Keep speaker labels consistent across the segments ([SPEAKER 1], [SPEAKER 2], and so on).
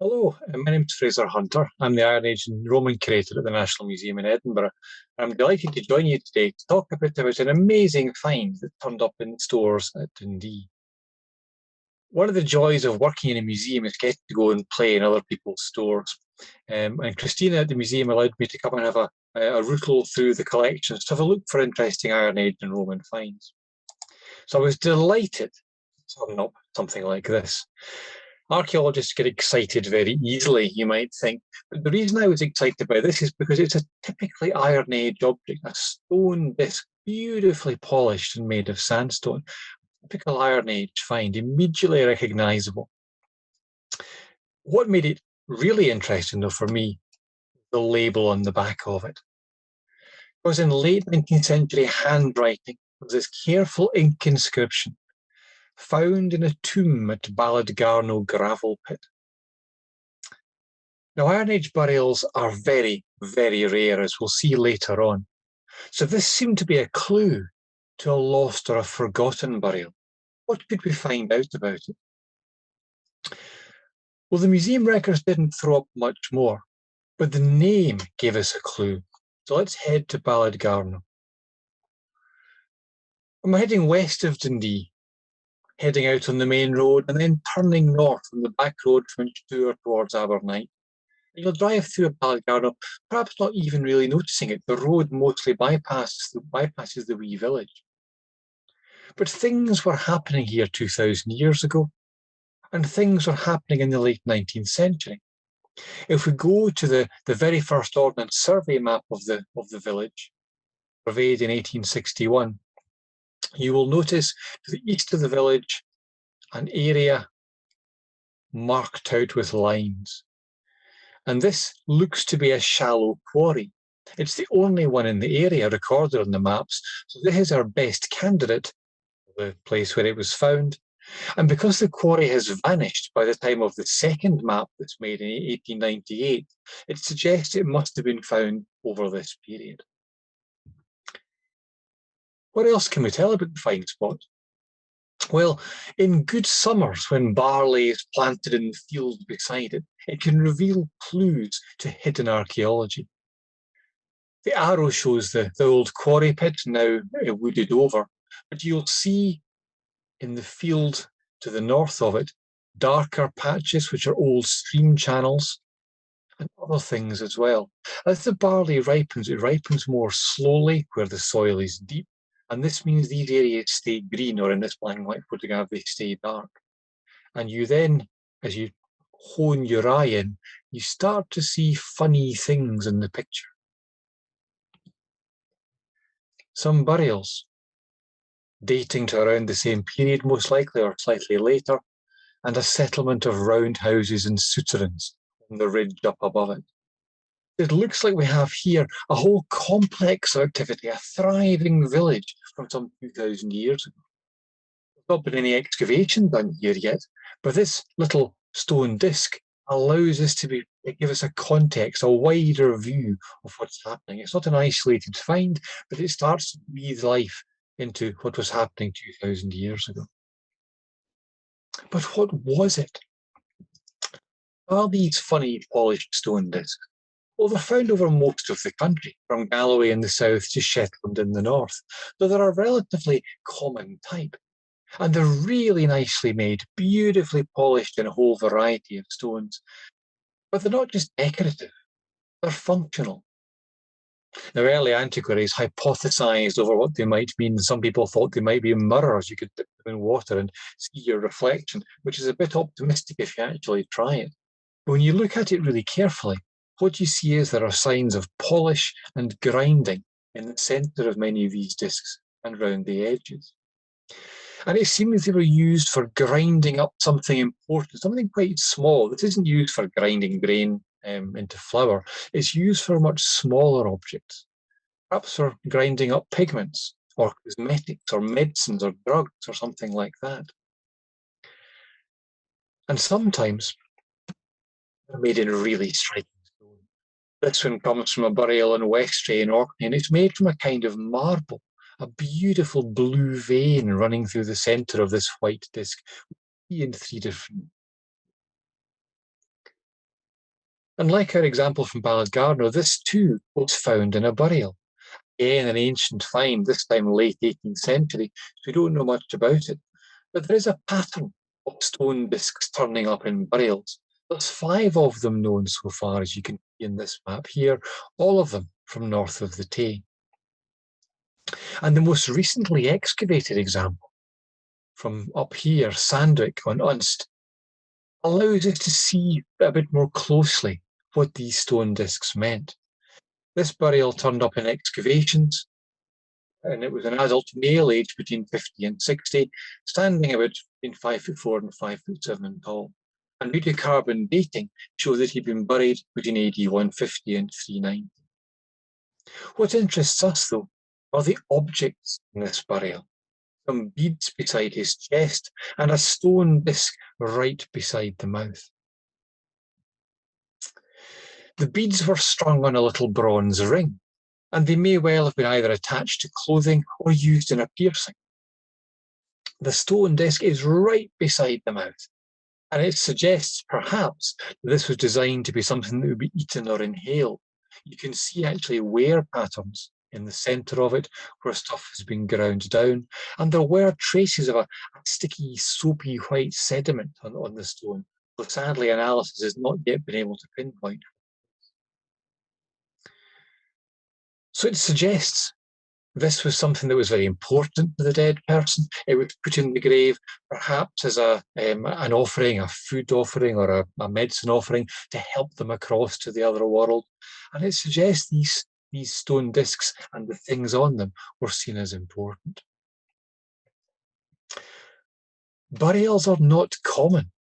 [SPEAKER 1] Hello, my name's Fraser Hunter. I'm the Iron Age and Roman curator at the National Museum in Edinburgh. I'm delighted to join you today to talk a bit about an amazing find that turned up in stores at Dundee. One of the joys of working in a museum is getting to go and play in other people's stores. And Christina at the museum allowed me to come and have a rootle through the collections to have a look for interesting Iron Age and Roman finds. So I was delighted to turn up something like this. Archaeologists get excited very easily, you might think. But the reason I was excited by this is because it's a typically Iron Age object, a stone disc, beautifully polished and made of sandstone. Typical Iron Age find, immediately recognisable. What made it really interesting, though, for me, the label on the back of it. It was in late 19th century handwriting. There was this careful ink inscription found in a tomb at Balladgarno gravel pit. Now, Iron Age burials are very, very rare, as we'll see later on. So this seemed to be a clue to a lost or a forgotten burial. What could we find out about it? Well, the museum records didn't throw up much more, but the name gave us a clue. So let's head to Balladgarno. I'm heading west of Dundee, heading out on the main road and then turning north on the back road from Inchtour towards Abernight. You'll drive through Balladgarno, perhaps not even really noticing it. The road mostly bypasses the wee village. But things were happening here 2,000 years ago, and things were happening in the late 19th century. If we go to the very first Ordnance Survey map of the village, surveyed in 1861, you will notice to the east of the village an area marked out with lines. And this looks to be a shallow quarry. It's the only one in the area recorded on the maps, so this is our best candidate, the place where it was found. And because the quarry has vanished by the time of the second map that's made in 1898, it suggests it must have been found over this period. What else can we tell about the find spot? Well, in good summers, when barley is planted in the fields beside it, it can reveal clues to hidden archaeology. The arrow shows the old quarry pit, now wooded over, but you'll see in the field to the north of it darker patches which are old stream channels and other things as well. As the barley ripens, it ripens more slowly where the soil is deep, and this means these areas stay green, or in this black and white photograph, they stay dark. And you then, as you hone your eye in, you start to see funny things in the picture. Some burials, dating to around the same period most likely, or slightly later, and a settlement of roundhouses and souterrains on the ridge up above it. It looks like we have here a whole complex of activity, a thriving village from some 2,000 years ago. There's not been any excavation done here yet, but this little stone disc allows us to give us a context, a wider view of what's happening. It's not an isolated find, but it starts to breathe life into what was happening 2,000 years ago. But what was it? Are these funny polished stone discs? Well, they're found over most of the country, from Galloway in the south to Shetland in the north, so they're a relatively common type. And they're really nicely made, beautifully polished in a whole variety of stones. But they're not just decorative, they're functional. Now, early antiquaries hypothesized over what they might mean. Some people thought they might be mirrors. You could dip them in water and see your reflection, which is a bit optimistic if you actually try it. But when you look at it really carefully, what you see is there are signs of polish and grinding in the center of many of these discs and round the edges. And it seems they were used for grinding up something important, something quite small. This isn't used for grinding grain into flour. It's used for much smaller objects, perhaps for grinding up pigments or cosmetics or medicines or drugs or something like that. And sometimes they're made in really striking stone. This one comes from a burial in Westray in Orkney, and it's made from a kind of marble, a beautiful blue vein running through the centre of this white disc in three different. And like our example from Balladgarno, this too was found in a burial. Again, an ancient find, this time late 18th century, so we don't know much about it. But there is a pattern of stone discs turning up in burials. There's 5 of them known so far, as you can see in this map here, all of them from north of the Tay. And the most recently excavated example from up here, Sandwick on Unst, allows us to see a bit more closely what these stone discs meant. This burial turned up in excavations, and it was an adult male aged between 50 and 60, standing about between 5'4" and 5'7" tall. And radiocarbon dating shows that he'd been buried between AD 150 and 390. What interests us, though, are the objects in this burial. Some beads beside his chest and a stone disc right beside the mouth. The beads were strung on a little bronze ring, and they may well have been either attached to clothing or used in a piercing. The stone disc is right beside the mouth, and it suggests perhaps that this was designed to be something that would be eaten or inhaled. You can see actually wear patterns in the centre of it where stuff has been ground down, and there were traces of a sticky, soapy white sediment on the stone, but sadly analysis has not yet been able to pinpoint. So it suggests this was something that was very important to the dead person. It was put in the grave perhaps as an offering, a food offering or a medicine offering to help them across to the other world. And it suggests these stone discs and the things on them were seen as important. Burials are not common.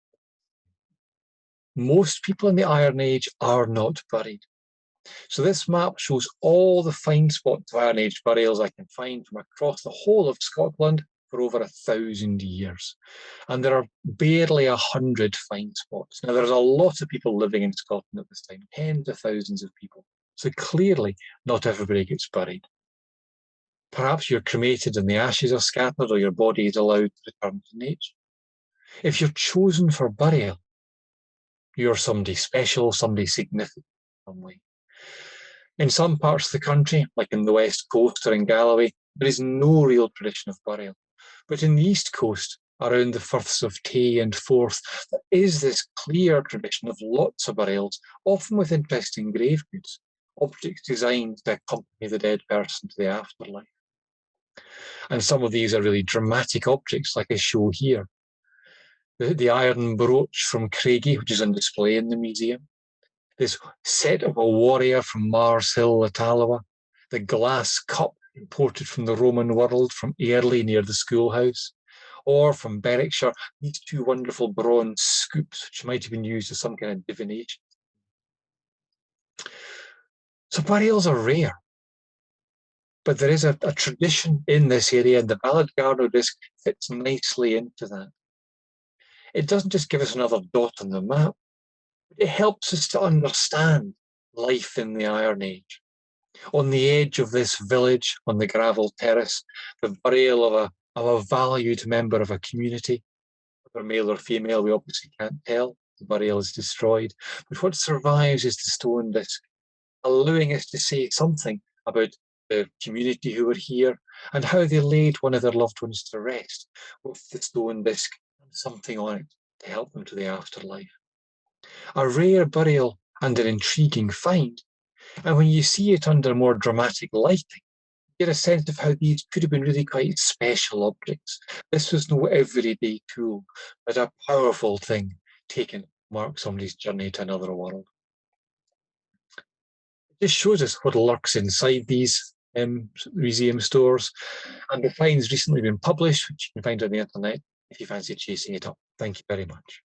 [SPEAKER 1] Most people in the Iron Age are not buried. So this map shows all the find spots of Iron Age burials I can find from across the whole of Scotland for over 1,000 years. And there are barely 100 find spots. Now, there's a lot of people living in Scotland at this time, tens of thousands of people. So clearly, not everybody gets buried. Perhaps you're cremated and the ashes are scattered, or your body is allowed to return to nature. If you're chosen for burial, you're somebody special, somebody significant in some way. In some parts of the country, like in the West Coast or in Galloway, there is no real tradition of burial. But in the East Coast, around the Firths of Tay and Forth, there is this clear tradition of lots of burials, often with interesting grave goods, objects designed to accompany the dead person to the afterlife. And some of these are really dramatic objects, like I show here. The iron brooch from Craigie, which is on display in the museum. This set of a warrior from Mars Hill, Ottawa, the glass cup imported from the Roman world from Airlie near the schoolhouse, or from Berwickshire, these 2 wonderful bronze scoops, which might have been used as some kind of divination. So burials are rare, but there is a tradition in this area, and the Balladgarno disc fits nicely into that. It doesn't just give us another dot on the map, it helps us to understand life in the Iron Age. On the edge of this village, on the gravel terrace, the burial of a valued member of a community, whether male or female, we obviously can't tell. The burial is destroyed. But what survives is the stone disc, allowing us to say something about the community who were here and how they laid one of their loved ones to rest with the stone disc and something on it to help them to the afterlife. A rare burial and an intriguing find, and when you see it under more dramatic lighting, you get a sense of how these could have been really quite special objects. This was no everyday tool, but a powerful thing taken to mark somebody's journey to another world. It just shows us what lurks inside these museum stores, and the find's recently been published, which you can find on the internet if you fancy chasing it up. Thank you very much.